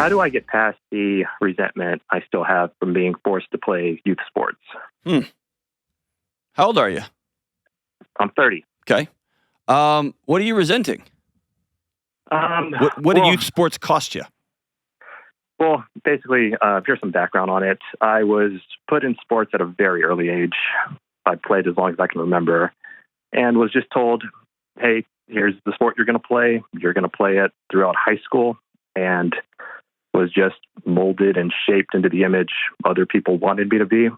how do I get past the resentment I still have from being forced to play youth sports? How old are you? I'm 30. Okay. What are you resenting? What did youth sports cost you? Well, basically, here's some background on it. I was put in sports at a very early age. I played as long as I can remember and was just told, hey, here's the sport you're going to play. You're going to play it throughout high school, and was just molded and shaped into the image other people wanted me to be.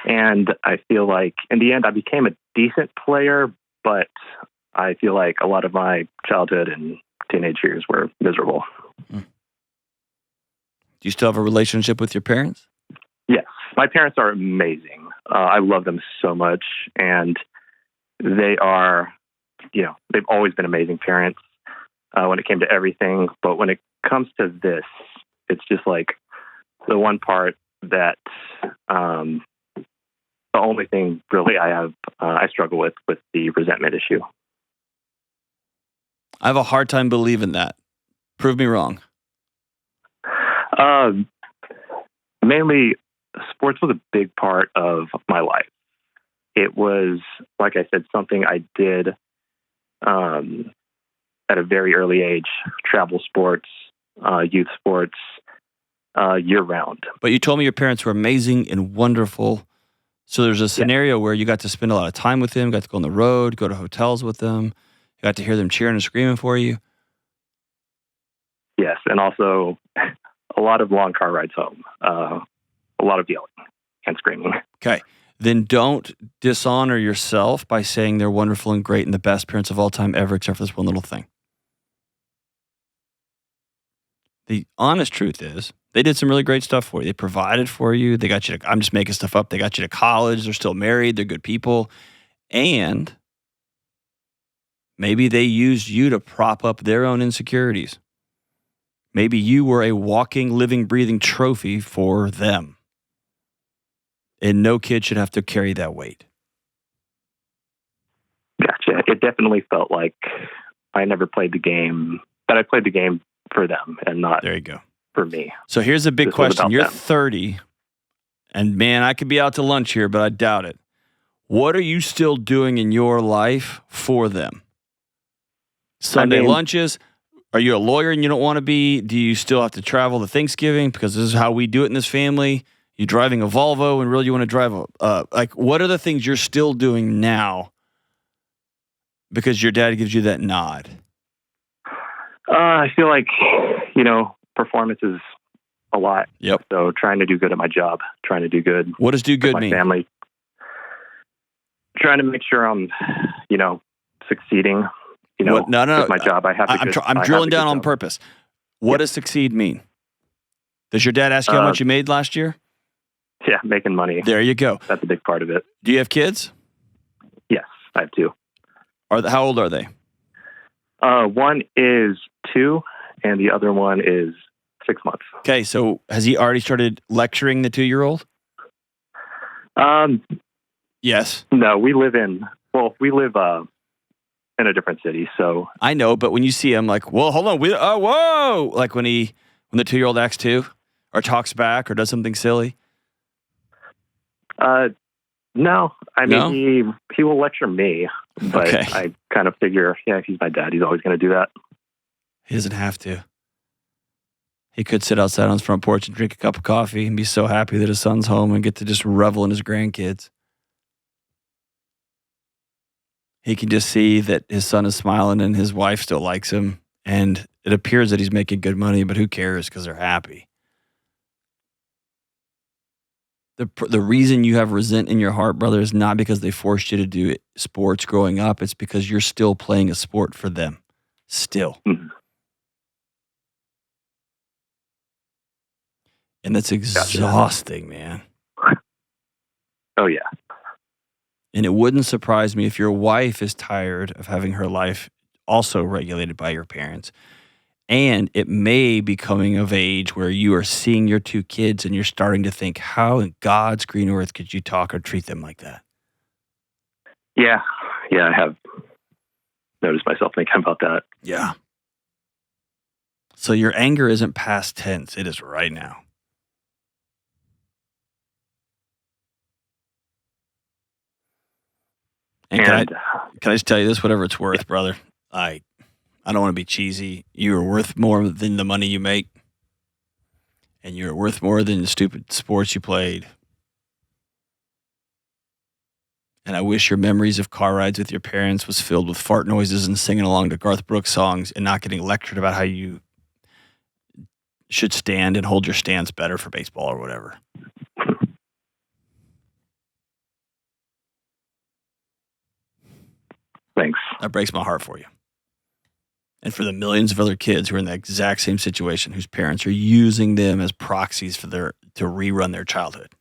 And I feel like in the end, I became a decent player, but I feel like a lot of my childhood and teenage years were miserable. Do you still have a relationship with your parents? Yes. My parents are amazing. I love them so much. And they are, they've always been amazing parents when it came to everything. But when it comes to this, it's just like the one part that the only thing really I struggle with the resentment issue. I have a hard time believing that. Prove me wrong. Mainly, sports was a big part of my life. It was, like I said, something I did at a very early age. Travel sports, youth sports, year-round. But you told me your parents were amazing and wonderful. So there's a scenario where you got to spend a lot of time with them, got to go on the road, go to hotels with them, you got to hear them cheering and screaming for you. Yes, and also a lot of long car rides home, a lot of yelling and screaming. Okay, then don't dishonor yourself by saying they're wonderful and great and the best parents of all time ever, except for this one little thing. The honest truth is, they did some really great stuff for you. They provided for you. They got you to, I'm just making stuff up. They got you to college. They're still married. They're good people. And maybe they used you to prop up their own insecurities. Maybe you were a walking, living, breathing trophy for them. And no kid should have to carry that weight. Gotcha. It definitely felt like I never played the game, that I played the game for them and not there you go. For me. So here's a big question. You're 30, and man, I could be out to lunch here, but I doubt it. What are you still doing in your life for them? Sunday lunches? Are you a lawyer and you don't want to be? Do you still have to travel to Thanksgiving? Because this is how we do it in this family. You're driving a Volvo and really you want to drive what are the things you're still doing now because your dad gives you that nod? I feel like, performance is a lot. Yep. So trying to do good at my job, trying to do good. What does do good mean? My family. Trying to make sure I'm, succeeding. With my job. I'm drilling down on purpose. What does succeed mean? Does your dad ask you how much you made last year? Yeah, making money. There you go. That's a big part of it. Do you have kids? Yes, I have two. How old are they? One is 2, and the other one is 6 months. Okay, so has he already started lecturing the 2-year-old? Yes. No, we live in a different city, so I know. But when you see him, like, well, hold on, whoa, like when the 2-year-old acts too, or talks back, or does something silly. No, I mean he will lecture me, but okay. I kind of figure, if he's my dad, he's always going to do that. He doesn't have to. He could sit outside on his front porch and drink a cup of coffee and be so happy that his son's home and get to just revel in his grandkids. He can just see that his son is smiling and his wife still likes him, and it appears that he's making good money, but who cares because they're happy. The reason you have resent in your heart, brother, is not because they forced you to do sports growing up. It's because you're still playing a sport for them. Still. Mm-hmm. And that's exhausting, man. Oh, yeah. And it wouldn't surprise me if your wife is tired of having her life also regulated by your parents. And it may be coming of age where you are seeing your 2 kids and you're starting to think, how in God's green earth could you talk or treat them like that? Yeah, I have noticed myself thinking about that. Yeah. So your anger isn't past tense. It is right now. And can I just tell you this, whatever it's worth, brother? I don't want to be cheesy. You are worth more than the money you make. And you're worth more than the stupid sports you played. And I wish your memories of car rides with your parents was filled with fart noises and singing along to Garth Brooks songs and not getting lectured about how you should stand and hold your stance better for baseball or whatever. Thanks. That breaks my heart for you. And for the millions of other kids who are in the exact same situation, whose parents are using them as proxies for to rerun their childhood.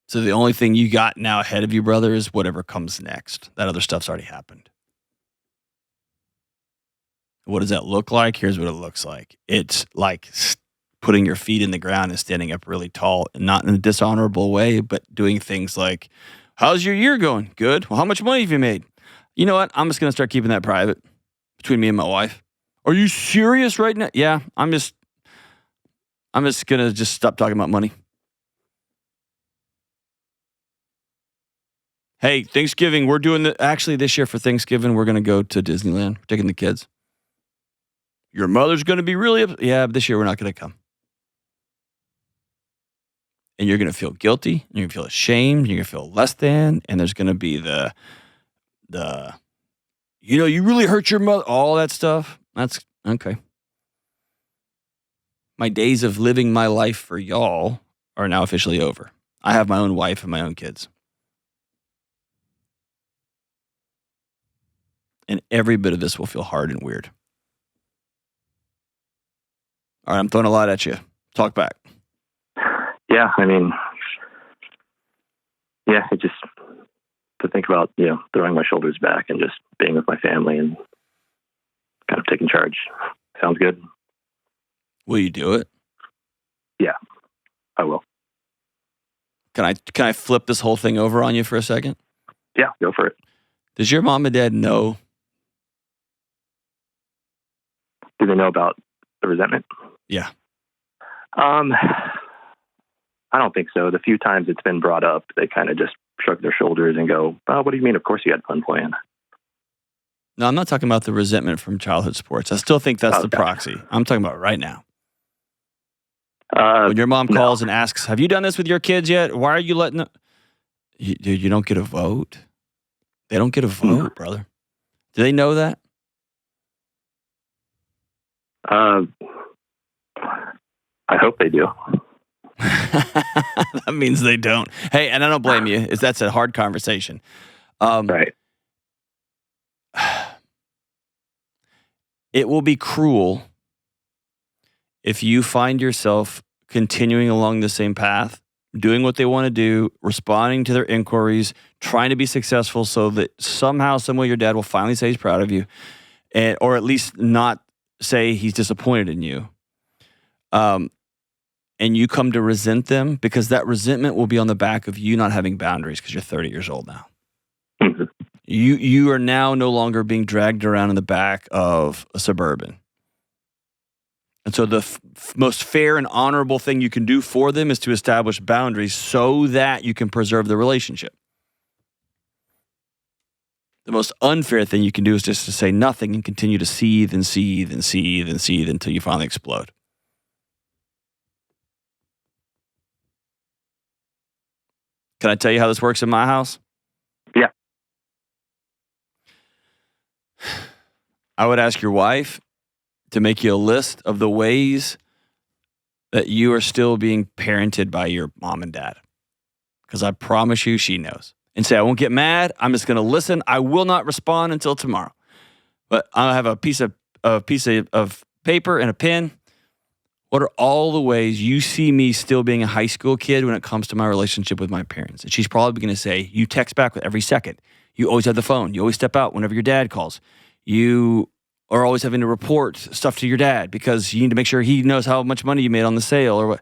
So the only thing you got now ahead of you, brother, is whatever comes next. That other stuff's already happened. What does that look like? Here's what it looks like. It's like putting your feet in the ground and standing up really tall, not in a dishonorable way, but doing things like, how's your year going? Good. Well, how much money have you made? You know what? I'm just going to start keeping that private between me and my wife. Are you serious right now? Yeah, I'm just going to stop talking about money. Hey, Thanksgiving, we're doing actually this year for Thanksgiving, we're going to go to Disneyland. We're taking the kids. Your mother's going to be really upset. Yeah, but this year we're not going to come. And you're going to feel guilty, and you're going to feel ashamed, you're going to feel less than, and there's going to be the you really hurt your mother, all that stuff. That's okay. My days of living my life for y'all are now officially over. I have my own wife and my own kids. And every bit of this will feel hard and weird. All right, I'm throwing a lot at you. Talk back. Yeah, I mean, it just to think about, throwing my shoulders back and just being with my family and kind of taking charge. Sounds good. Will you do it? Yeah, I will. Can I flip this whole thing over on you for a second? Yeah, go for it. Does your mom and dad know? Do they know about the resentment? Yeah. I don't think so. The few times it's been brought up, they kind of just shrug their shoulders and go, "Oh, what do you mean? Of course you had fun playing." No, I'm not talking about the resentment from childhood sports. I still think that's the proxy. I'm talking about right now. When your mom calls and asks, "Have you done this with your kids yet? Why are you letting them?" Dude, you don't get a vote. They don't get a vote, brother. Do they know that? I hope they do. That means they don't. Hey, and I don't blame you. That's a hard conversation. Right. It will be cruel if you find yourself continuing along the same path, doing what they want to do, responding to their inquiries, trying to be successful so that somehow, some way your dad will finally say he's proud of you, or at least not say he's disappointed in you. And you come to resent them because that resentment will be on the back of you not having boundaries because you're 30 years old now. Mm-hmm. You are now no longer being dragged around in the back of a Suburban. And so the most fair and honorable thing you can do for them is to establish boundaries so that you can preserve the relationship. The most unfair thing you can do is just to say nothing and continue to seethe and seethe and seethe and seethe until you finally explode. Can I tell you how this works in my house? Yeah. I would ask your wife to make you a list of the ways that you are still being parented by your mom and dad. Because I promise you she knows. And say, I won't get mad. I'm just going to listen. I will not respond until tomorrow. But I'll have a piece of paper and a pen. What are all the ways you see me still being a high school kid when it comes to my relationship with my parents? And she's probably going to say, you text back with every second. You always have the phone. You always step out whenever your dad calls. You are always having to report stuff to your dad because you need to make sure he knows how much money you made on the sale or what.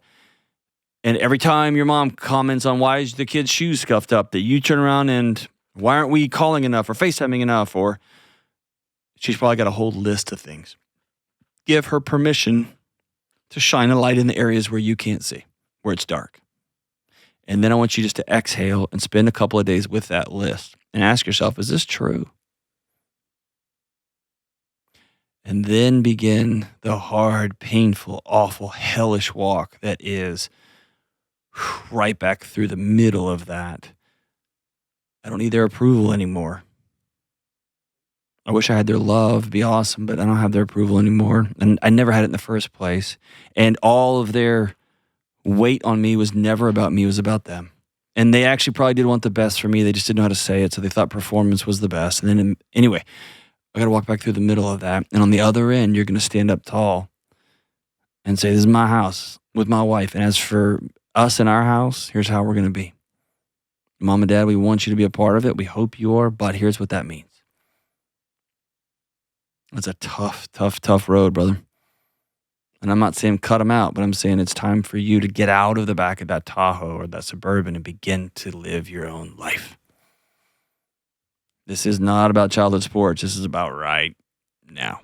And every time your mom comments on why is the kid's shoes scuffed up, that you turn around and Why aren't we calling enough or FaceTiming enough? Or she's probably got a whole list of things. Give her permission to shine a light in the areas where you can't see, where it's dark. And then I want you just to exhale and spend a couple of days with that list and ask yourself, is this true? And then begin the hard, painful, awful, hellish walk that is right back through the middle of that. I don't need their approval anymore. I wish I had their love. It'd be awesome, but I don't have their approval anymore. And I never had it in the first place. And all of their weight on me was never about me. It was about them. And they actually probably did want the best for me. They just didn't know how to say it, so they thought performance was the best. And then, anyway, I got to walk back through the middle of that. And on the other end, you're going to stand up tall and say, this is my house with my wife. And as for us in our house, here's how we're going to be. Mom and Dad, we want you to be a part of it. We hope you are, but here's what that means. It's a tough, tough, tough road, brother. And I'm not saying cut them out, but I'm saying it's time for you to get out of the back of that Tahoe or that Suburban and begin to live your own life. This is not about childhood sports. This is about right now.